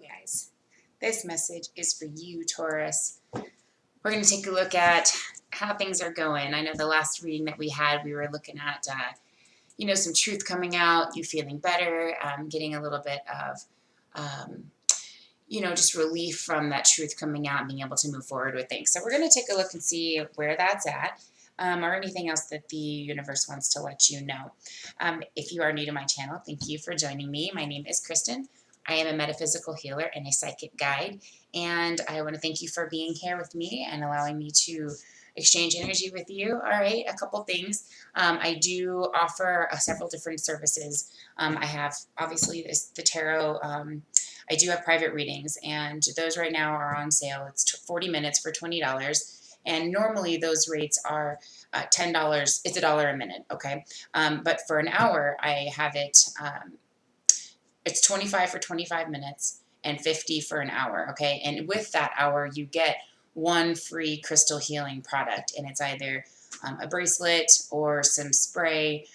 guys, this message is for you, Taurus. We're going to take a look at how things are going. I know the last reading that we had, we were looking at, some truth coming out, you feeling better, getting a little bit of, just relief from that truth coming out and being able to move forward with things. So we're going to take a look and see where that's at. Or anything else that the universe wants to let you know. If you are new to my channel, thank you for joining me. My name is Kristen. I am a metaphysical healer and a psychic guide, and I want to thank you for being here with me and allowing me to exchange energy with you. All right, a couple things. I do offer several different services. I have, obviously, the tarot. I do have private readings, and those right now are on sale. It's 40 minutes for $20. And normally those rates are $10. It's $1 a minute, okay? But for an hour, I have it, it's $25 for 25 minutes and $50 for an hour, okay? And with that hour, you get one free crystal healing product. And it's either a bracelet or some spray,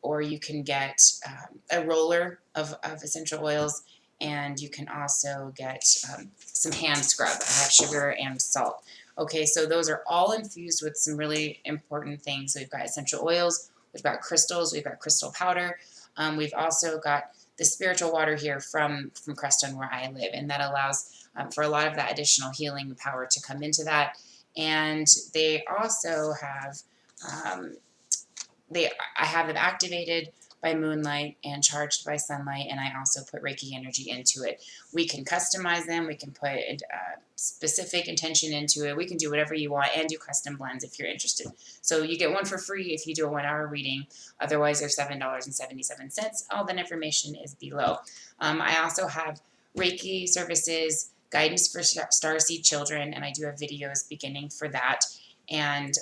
or you can get a roller of essential oils. And you can also get some hand scrub. I have sugar and salt. Okay, so those are all infused with some really important things. So we've got essential oils, we've got crystals, we've got crystal powder. We've also got the spiritual water here from Crestone where I live, and that allows for a lot of that additional healing power to come into that. And they also have, I have them activated by Moonlight and charged by sunlight, and I also put Reiki energy into it. We can customize them, we can put specific intention into it, we can do whatever you want and do custom blends if you're interested. So you get one for free if you do a 1 hour reading, otherwise they're $7.77. All that information is below. I also have Reiki services, guidance for Starseed children, and I do have videos beginning for that, and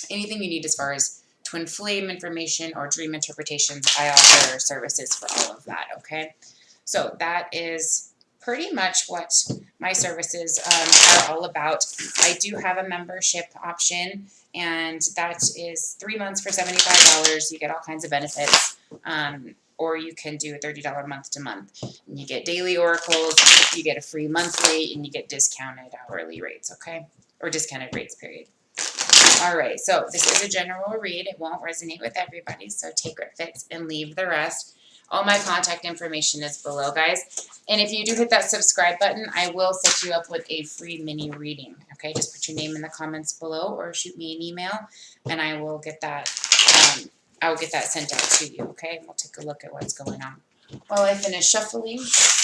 anything you need as far as twin flame information or dream interpretations, I offer services for all of that, okay? So that is pretty much what my services are all about. I do have a membership option, and that is 3 months for $75. You get all kinds of benefits, or you can do a $30 month-to-month. And you get daily oracles, you get a free monthly, and you get discounted hourly rates, okay? Or discounted rates, period. All right, so this is a general read. It won't resonate with everybody, so take what fits and leave the rest. All my contact information is below, guys. And if you do hit that subscribe button, I will set you up with a free mini reading. Okay, just put your name in the comments below or shoot me an email, and I will get that. Sent out to you. Okay, and we'll take a look at what's going on. While I finish shuffling,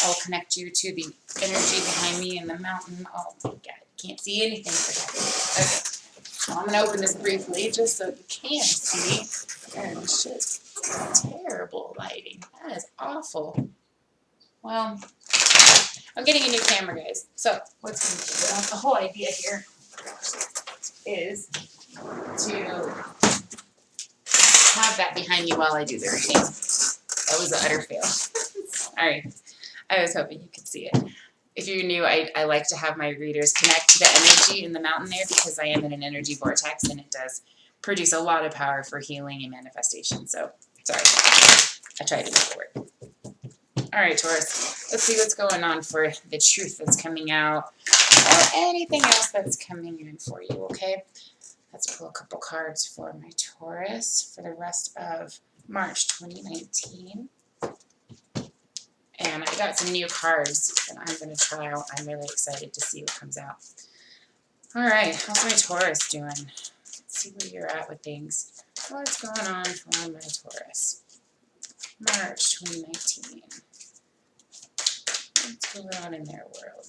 I'll connect you to the energy behind me in the mountain. Oh my God, can't see anything for that. Okay. I'm going to open this briefly just so you can see. And it's just terrible lighting. That is awful. Well, I'm getting a new camera, guys. So what's going to the whole idea here is to have that behind you while I do the reading. That was an utter fail. All right. I was hoping you could see it. If you're new, I like to have my readers connect to the energy in the mountain there because I am in an energy vortex, and it does produce a lot of power for healing and manifestation. So, sorry. I tried to make it work. All right, Taurus. Let's see what's going on for the truth that's coming out or anything else that's coming in for you, okay? Let's pull a couple cards for my Taurus for the rest of March 2019. And I got some new cards that I'm going to try out. I'm really excited to see what comes out. All right, how's my Taurus doing? Let's see where you're at with things. What's going on for my Taurus? March 2019. What's going on in their world?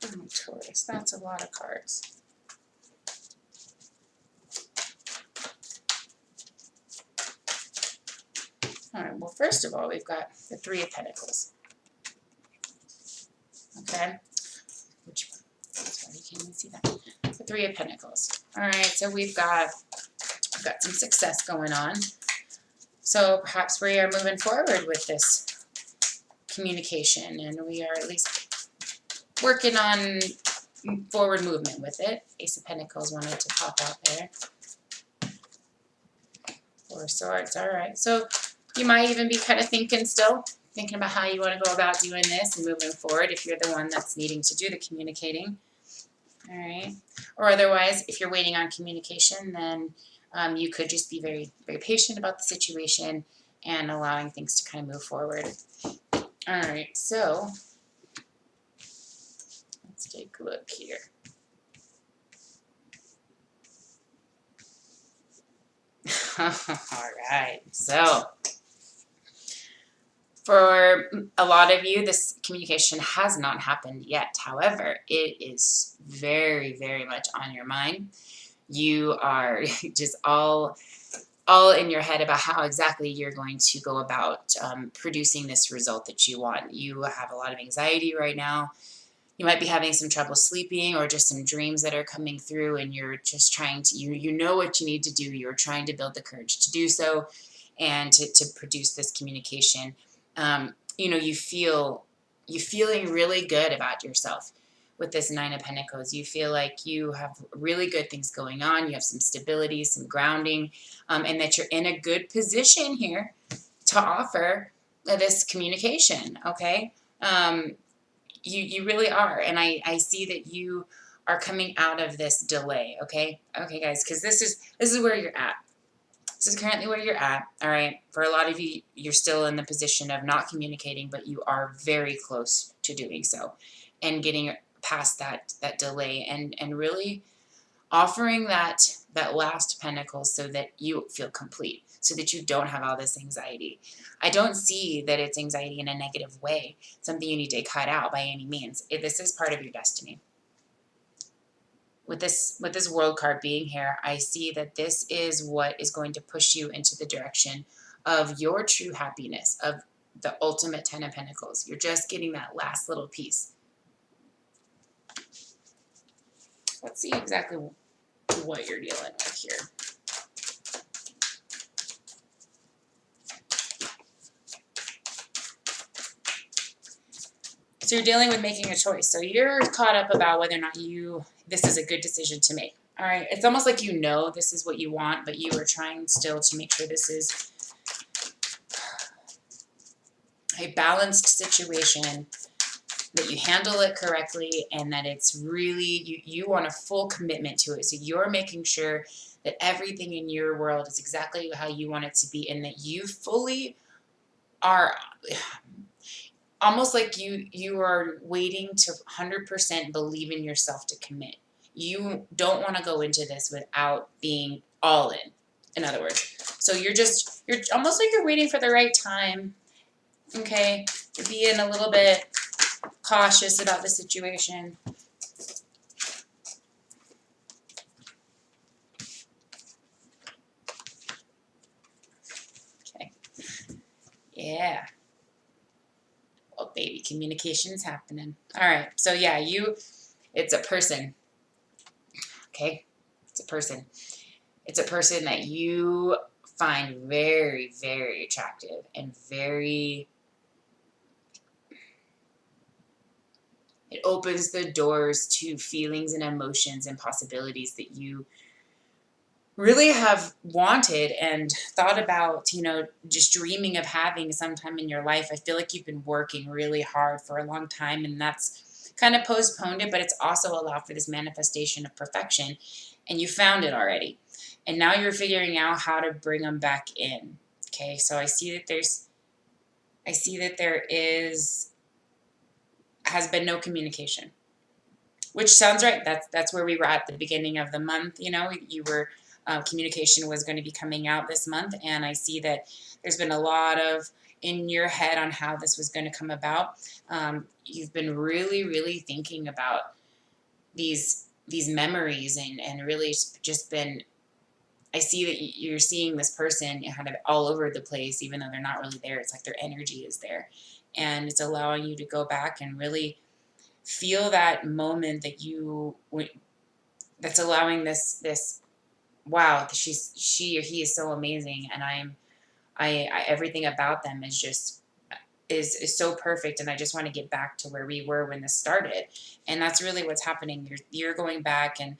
Oh, Taurus, that's a lot of cards. All right, well, first of all, we've got the Three of Pentacles. Okay? Which one? Sorry, you can't even see that. The Three of Pentacles. All right, so we've got some success going on. So perhaps we are moving forward with this communication, and we are at least working on forward movement with it. Ace of Pentacles wanted to pop out there. Four of Swords. All right. So you might even be kind of thinking about how you want to go about doing this and moving forward if you're the one that's needing to do the communicating. All right. Or otherwise, if you're waiting on communication, then you could just be very, very patient about the situation and allowing things to kind of move forward. All right. So let's take a look here. All right. So for a lot of you, this communication has not happened yet. However, it is very, very much on your mind. You are just all in your head about how exactly you're going to go about producing this result that you want. You have a lot of anxiety right now. You might be having some trouble sleeping or just some dreams that are coming through, and you're just trying to, you know what you need to do. You're trying to build the courage to do so and to produce this communication. You know, you're feeling really good about yourself with this Nine of Pentacles. You feel like you have really good things going on. You have some stability, some grounding, and that you're in a good position here to offer this communication, okay? You really are. And I see that you are coming out of this delay, okay? Okay, guys, because this is where you're at. This is currently where you're at, all right? For a lot of you, you're still in the position of not communicating, but you are very close to doing so and getting past that delay and really offering that last pentacle so that you feel complete, so that you don't have all this anxiety. I don't see that it's anxiety in a negative way, something you need to cut out by any means. This is part of your destiny. With this World card being here, I see that this is what is going to push you into the direction of your true happiness, of the ultimate Ten of Pentacles. You're just getting that last little piece. Let's see exactly what you're dealing with here. So you're dealing with making a choice. So you're caught up about whether or not this is a good decision to make. All right. It's almost like you know this is what you want, but you are trying still to make sure this is a balanced situation, that you handle it correctly, and that it's really, you want a full commitment to it. So you're making sure that everything in your world is exactly how you want it to be, and that you fully are almost like you are waiting to 100% believe in yourself to commit. You don't want to go into this without being all in other words. So you're almost like you're waiting for the right time, okay? You're being a little bit cautious about the situation. Okay. Yeah. Well, baby, communication is happening. All right. So yeah, it's a person. Okay? It's a person. It's a person that you find very, very attractive and very, it opens the doors to feelings and emotions and possibilities that you really have wanted and thought about, just dreaming of having sometime in your life. I feel like you've been working really hard for a long time, and that's kind of postponed it, but it's also allowed for this manifestation of perfection, and you found it already. And now you're figuring out how to bring them back in. Okay, so I see that there has been no communication, which sounds right. That's where we were at the beginning of the month. You were communication was going to be coming out this month, and I see that there's been a lot of in your head on how this was going to come about. You've been really, really thinking about these memories and really just been. I see that you're seeing this person kind of all over the place, even though they're not really there. It's like their energy is there, and it's allowing you to go back and really feel that moment that's allowing this. Wow, she or he is so amazing, and I everything about them is just is so perfect, and I just want to get back to where we were when this started, and that's really what's happening. You're going back and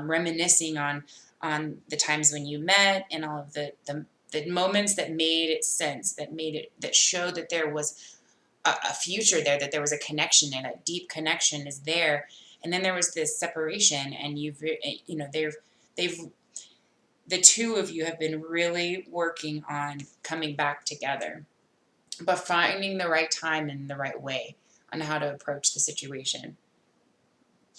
reminiscing on the times when you met and all of the the moments that made sense, that showed that there was a future there, that there was a connection there, that deep connection is there. And then there was this separation, and they've the two of you have been really working on coming back together, but finding the right time and the right way on how to approach the situation.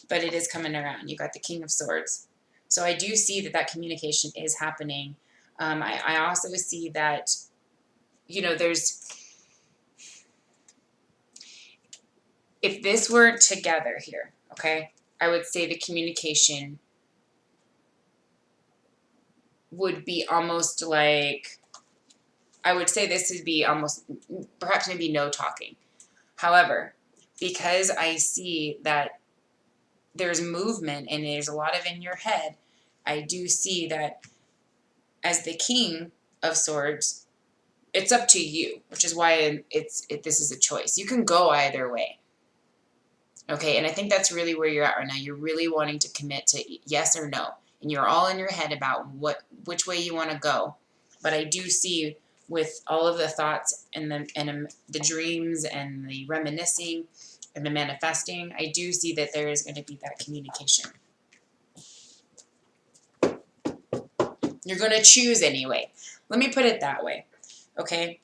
But it is coming around. You got the King of Swords. So I do see that communication is happening. I also see that, if this were together here, okay, I would say the communication would be almost like, I would say this would be almost, perhaps maybe no talking. However, because I see that there's movement and there's a lot of in your head, I do see that as the King of Swords, it's up to you, which is why this is a choice. You can go either way. Okay, and I think that's really where you're at right now. You're really wanting to commit to yes or no. And you're all in your head about which way you want to go. But I do see, with all of the thoughts and the dreams and the reminiscing and the manifesting, I do see that there is going to be that communication. You're going to choose anyway. Let me put it that way. Okay?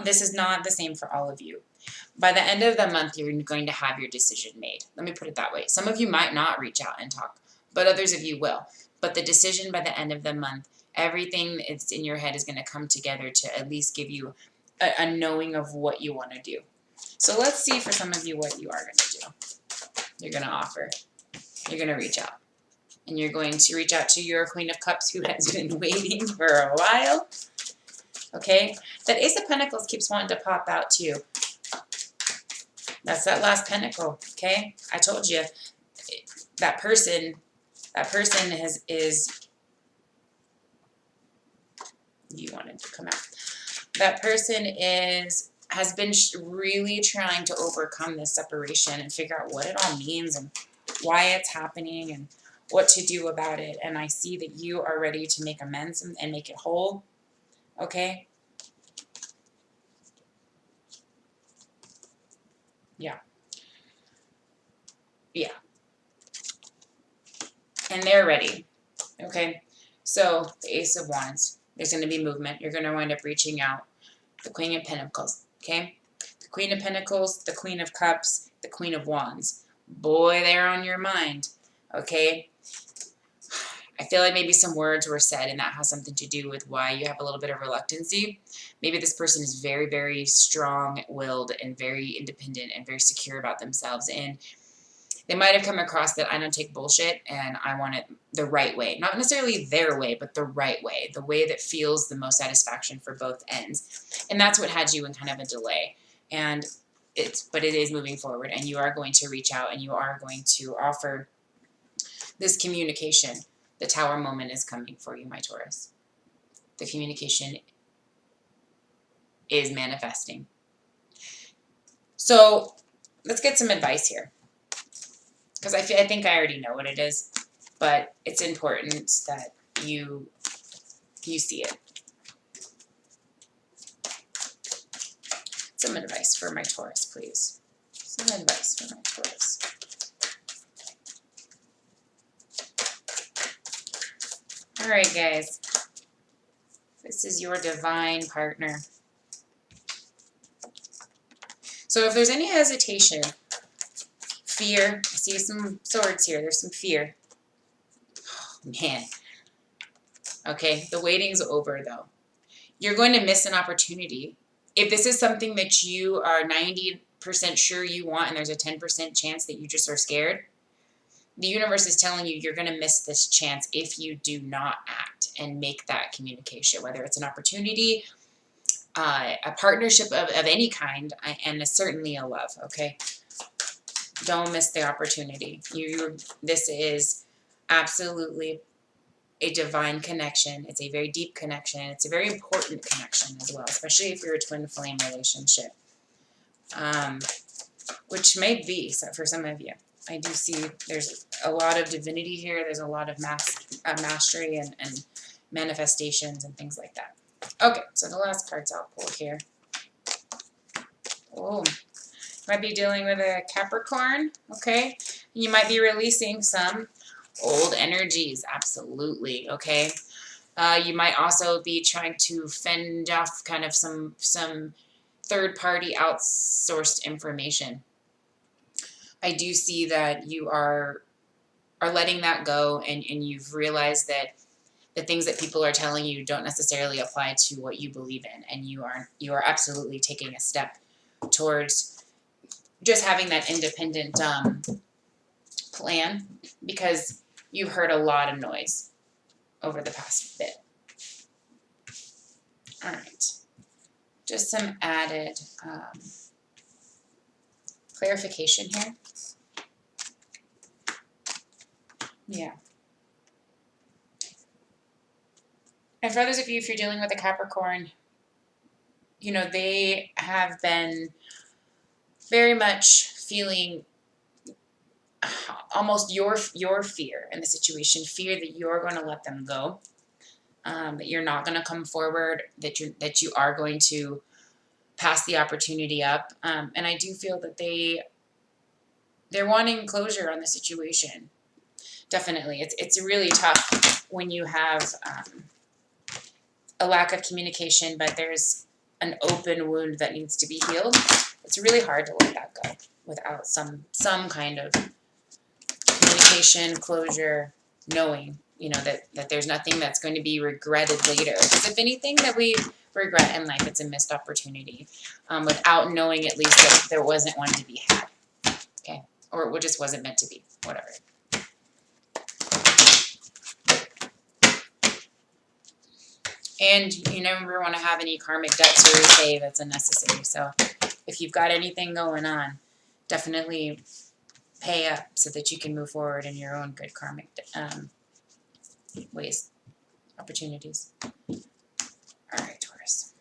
This is not the same for all of you. By the end of the month, you're going to have your decision made. Let me put it that way. Some of you might not reach out and talk, but others of you will. But the decision by the end of the month, everything that's in your head is going to come together to at least give you a knowing of what you want to do. So let's see for some of you what you are going to do. You're going to offer. You're going to reach out. And you're going to reach out to your Queen of Cups who has been waiting for a while. Okay? That Ace of Pentacles keeps wanting to pop out too. That's that last pentacle, okay? I told you, that person is, you wanted to come out. That person has been really trying to overcome this separation and figure out what it all means and why it's happening and what to do about it. And I see that you are ready to make amends and make it whole, okay? Yeah. Yeah. And they're ready. Okay. So the Ace of Wands. There's going to be movement. You're going to wind up reaching out. The Queen of Pentacles. Okay. The Queen of Pentacles, the Queen of Cups, the Queen of Wands. Boy, they're on your mind. Okay. I feel like maybe some words were said, and that has something to do with why you have a little bit of reluctancy. Maybe this person is very, very strong-willed and very independent and very secure about themselves. And they might have come across that I don't take bullshit and I want it the right way. Not necessarily their way, but the right way. The way that feels the most satisfaction for both ends. And that's what had you in kind of a delay. But it is moving forward, and you are going to reach out and you are going to offer this communication. The Tower moment is coming for you, my Taurus. The communication is manifesting. So let's get some advice here. Because I think I already know what it is, but it's important that you see it. Some advice for my Taurus, please. Some advice for my Taurus. All right, guys. This is your divine partner. So if there's any hesitation, fear, I see some swords here. There's some fear. Oh, man. Okay, the waiting's over, though. You're going to miss an opportunity. If this is something that you are 90% sure you want and there's a 10% chance that you just are scared, the universe is telling you you're going to miss this chance if you do not act and make that communication, whether it's an opportunity, a partnership of any kind, and certainly a love, okay? Don't miss the opportunity. This is absolutely a divine connection. It's a very deep connection. It's a very important connection as well, especially if you're a twin flame relationship, which may be for some of you. I do see there's a lot of divinity here. There's a lot of mastery and manifestations and things like that. Okay, so the last cards I'll pull here. Oh, might be dealing with a Capricorn, okay? You might be releasing some old energies, absolutely, okay? You might also be trying to fend off kind of some third-party outsourced information. I do see that you are letting that go, and you've realized that the things that people are telling you don't necessarily apply to what you believe in, and you are absolutely taking a step towards just having that independent plan, because you've heard a lot of noise over the past bit. All right, just some added clarification here. Yeah. And for others of you, if you're dealing with a Capricorn, you know, they have been very much feeling almost your fear in the situation, fear that you're going to let them go, that you're not going to come forward, that you are going to pass the opportunity up. And I do feel that they're wanting closure on the situation. Definitely. It's really tough when you have a lack of communication, but there's an open wound that needs to be healed. It's really hard to let that go without some kind of communication, closure, knowing, you know, that there's nothing that's going to be regretted later. Because if anything that we regret in life, it's a missed opportunity, without knowing at least that there wasn't one to be had. Okay, or it just wasn't meant to be, whatever. And you never want to have any karmic debt to repay that's unnecessary. So if you've got anything going on, definitely pay up so that you can move forward in your own good karmic ways, opportunities. All right, Taurus.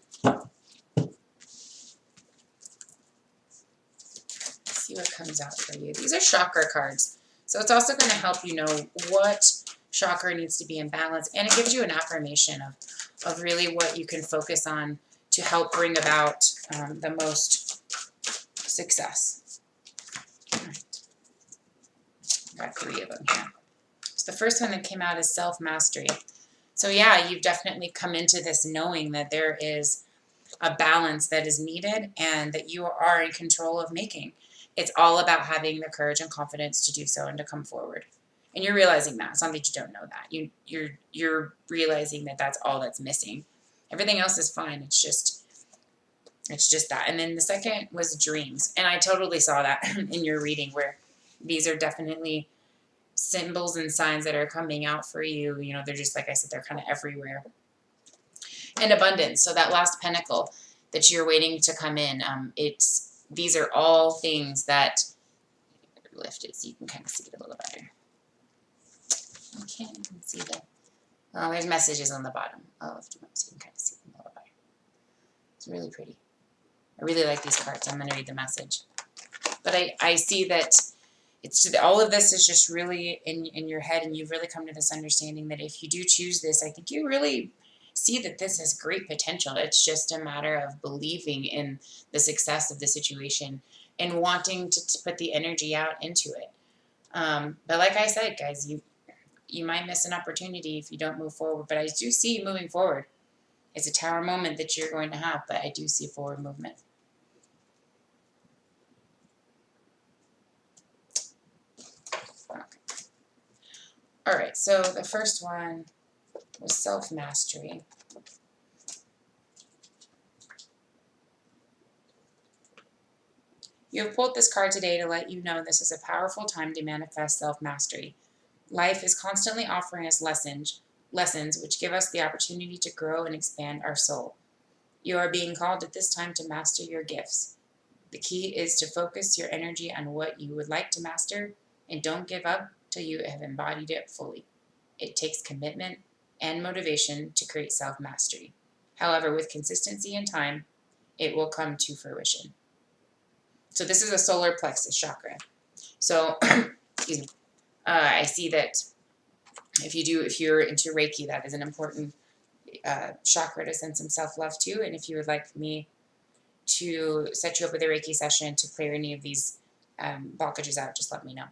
Let's see what comes out for you. These are chakra cards. So it's also going to help you know what chakra needs to be in balance. And it gives you an affirmation of really what you can focus on to help bring about the most success. All right. Got 3 of them here. So the first one that came out is self-mastery. So yeah, you've definitely come into this knowing that there is a balance that is needed and that you are in control of making. It's all about having the courage and confidence to do so and to come forward. And you're realizing that. It's not that you don't know that. You're realizing that that's all that's missing. Everything else is fine. It's just that. And then the second was dreams. And I totally saw that in your reading, where these are definitely symbols and signs that are coming out for you. You know, they're just, like I said, they're kind of everywhere. And abundance. So that last pentacle that you're waiting to come in, these are all things that lift it so you can kind of see it a little better. I can't even see that. Oh, there's messages on the bottom. I'll lift them up so you can kind of see them a little better. It's really pretty. I really like these cards. I'm going to read the message. But I see that it's just, all of this is just really in your head, and you've really come to this understanding that if you do choose this, I think you really see that this has great potential. It's just a matter of believing in the success of the situation and wanting to put the energy out into it. But like I said, guys, you might miss an opportunity if you don't move forward. But I do see you moving forward. It's a tower moment that you're going to have, but I do see forward movement. Okay. All right, so the first one was self-mastery. You have pulled this card today to let you know this is a powerful time to manifest self-mastery. Life is constantly offering us lessons which give us the opportunity to grow and expand our soul. You are being called at this time to master your gifts. The key is to focus your energy on what you would like to master, and don't give up till you have embodied it fully. It takes commitment and motivation to create self-mastery. However, with consistency and time, it will come to fruition. So this is a solar plexus chakra. So, excuse me. I see that if you're into Reiki, that is an important chakra to send some self-love to. And if you would like me to set you up with a Reiki session to clear any of these blockages out, just let me know.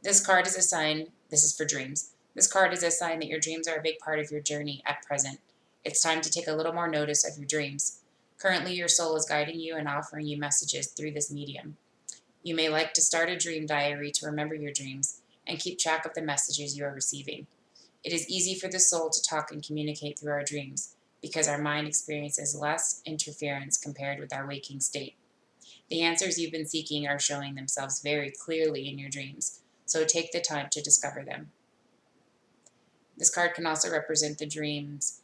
This card is a sign, this is for dreams. This card is a sign that your dreams are a big part of your journey at present. It's time to take a little more notice of your dreams. Currently, your soul is guiding you and offering you messages through this medium. You may like to start a dream diary to remember your dreams and keep track of the messages you are receiving. It is easy for the soul to talk and communicate through our dreams because our mind experiences less interference compared with our waking state. The answers you've been seeking are showing themselves very clearly in your dreams, so take the time to discover them. This card can also represent the dreams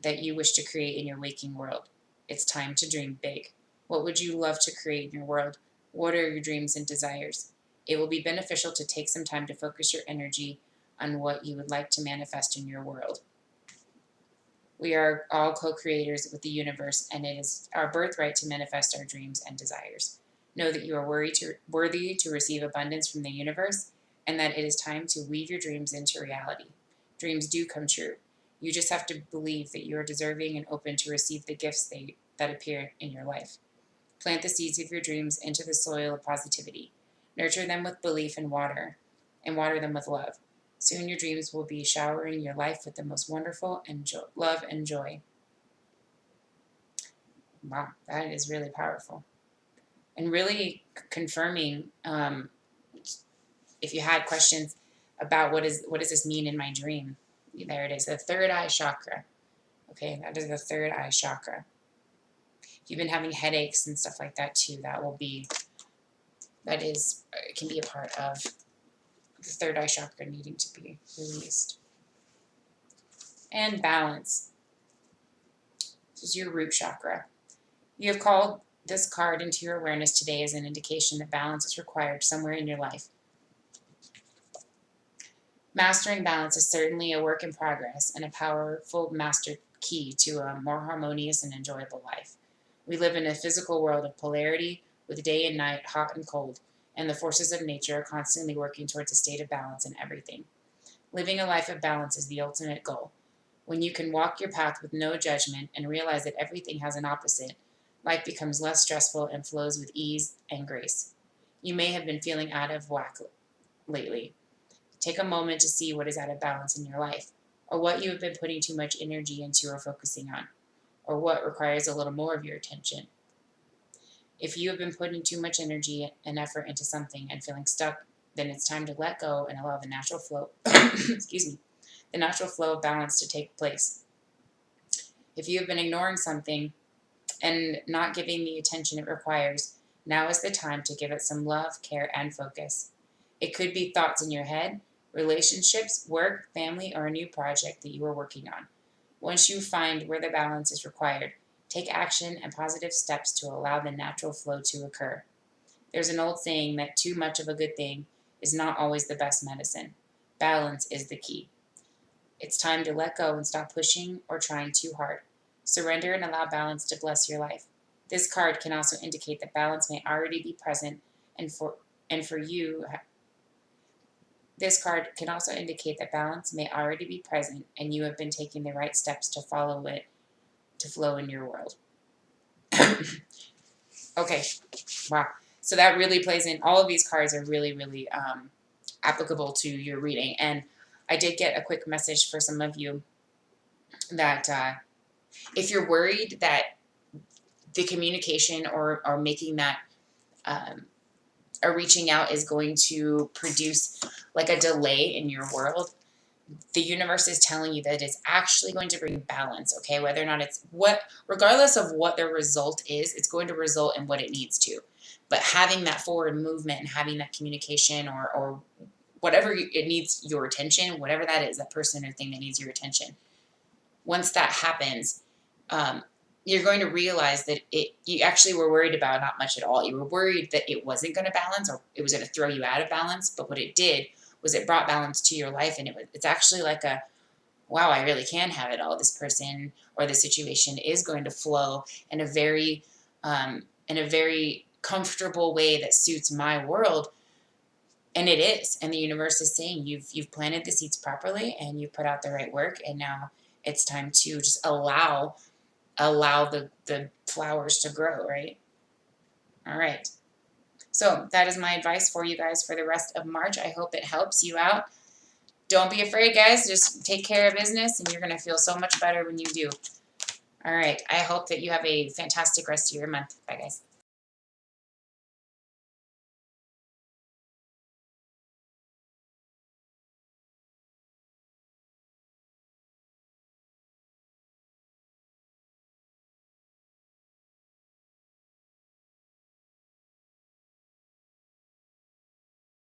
that you wish to create in your waking world. It's time to dream big. What would you love to create in your world? What are your dreams and desires? It will be beneficial to take some time to focus your energy on what you would like to manifest in your world. We are all co-creators with the universe, and it is our birthright to manifest our dreams and desires. Know that you are worthy to receive abundance from the universe, and that it is time to weave your dreams into reality. Dreams do come true. You just have to believe that you are deserving and open to receive the gifts that appear in your life. Plant the seeds of your dreams into the soil of positivity. Nurture them with belief and water them with love. Soon your dreams will be showering your life with the most wonderful love and joy. Wow, that is really powerful. And really confirming, if you had questions about what does this mean in my dream, there it is, the third eye chakra. Okay, that is the third eye chakra. If you've been having headaches and stuff like that too, it can be a part of the third eye chakra needing to be released. And balance. This is your root chakra. You have called this card into your awareness today as an indication that balance is required somewhere in your life. Mastering balance is certainly a work in progress and a powerful master key to a more harmonious and enjoyable life. We live in a physical world of polarity, with day and night, hot and cold, and the forces of nature are constantly working towards a state of balance in everything. Living a life of balance is the ultimate goal. When you can walk your path with no judgment and realize that everything has an opposite, life becomes less stressful and flows with ease and grace. You may have been feeling out of whack lately. Take a moment to see what is out of balance in your life, or what you have been putting too much energy into or focusing on, or what requires a little more of your attention. If you have been putting too much energy and effort into something and feeling stuck, then it's time to let go and allow the natural flow, the natural flow of balance to take place. If you have been ignoring something and not giving the attention it requires, now is the time to give it some love, care, and focus. It could be thoughts in your head, relationships, work, family, or a new project that you are working on. Once you find where the balance is required, take action and positive steps to allow the natural flow to occur. There's an old saying that too much of a good thing is not always the best medicine. Balance is the key. It's time to let go and stop pushing or trying too hard. Surrender and allow balance to bless your life. This card can also indicate that balance may already be present, This card can also indicate that balance may already be present and you have been taking the right steps to follow it to flow in your world. Okay, wow. So that really plays in. All of these cards are really, really applicable to your reading. And I did get a quick message for some of you that if you're worried that the communication or making that or reaching out is going to produce like a delay in your world, the universe is telling you that it's actually going to bring balance, okay? Whether or not regardless of what the result is, it's going to result in what it needs to. But having that forward movement and having that communication or whatever it needs your attention, whatever that is, that person or thing that needs your attention, once that happens, you're going to realize that you actually were worried about not much at all. You were worried that it wasn't going to balance or it was going to throw you out of balance. But what it did was it brought balance to your life. And it's actually like wow, I really can have it all. This person or the situation is going to flow in a very comfortable way that suits my world. And it is. And the universe is saying you've planted the seeds properly and you've put out the right work. And now it's time to just allow the flowers to grow, right? All right. So that is my advice for you guys for the rest of March. I hope it helps you out. Don't be afraid, guys. Just take care of business, and you're going to feel so much better when you do. All right. I hope that you have a fantastic rest of your month. Bye, guys.